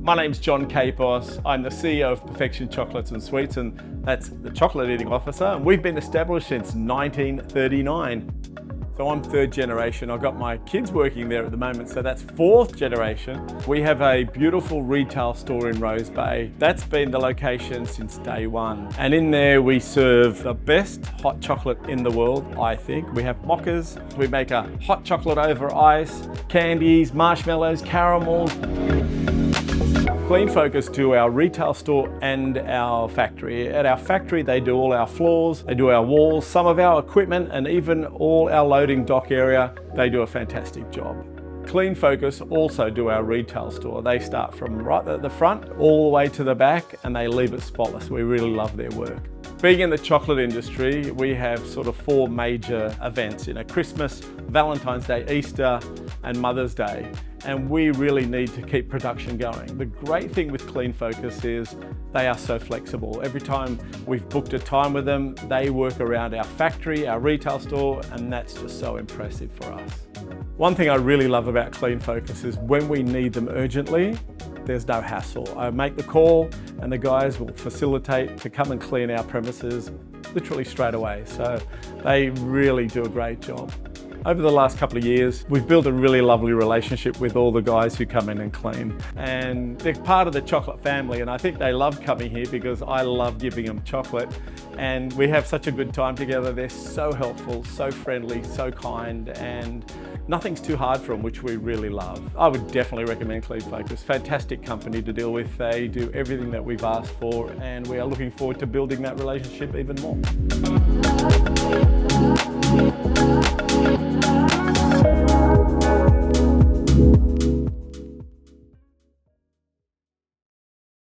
My name's John Kapos. I'm the CEO of Perfection Chocolates and Sweets, and that's the chocolate eating officer. And we've been established since 1939. So I'm third generation. I've got my kids working there at the moment, so that's fourth generation. We have a beautiful retail store in Rose Bay. That's been the location since day one. And in there we serve the best hot chocolate in the world, I think. We have mochas, we make a hot chocolate over ice, candies, marshmallows, caramels. Clean Focus do our retail store and our factory. At our factory, they do all our floors, they do our walls, some of our equipment, and even all our loading dock area. They do a fantastic job. Clean Focus also do our retail store. They start from right at the front all the way to the back, and they leave it spotless. We really love their work. Being in the chocolate industry, we have sort of four major events, Christmas, Valentine's Day, Easter, and Mother's Day. And we really need to keep production going. The great thing with Clean Focus is they are so flexible. Every time we've booked a time with them, they work around our factory, our retail store, and that's just so impressive for us. One thing I really love about Clean Focus is when we need them urgently, there's no hassle. I make the call and the guys will facilitate to come and clean our premises literally straight away. So they really do a great job. Over the last couple of years, we've built a really lovely relationship with all the guys who come in and clean. And they're part of the chocolate family, and I think they love coming here because I love giving them chocolate. And we have such a good time together. They're so helpful, so friendly, so kind, and nothing's too hard for them, which we really love. I would definitely recommend Clean Focus. Fantastic company to deal with. They do everything that we've asked for, and we are looking forward to building that relationship even more.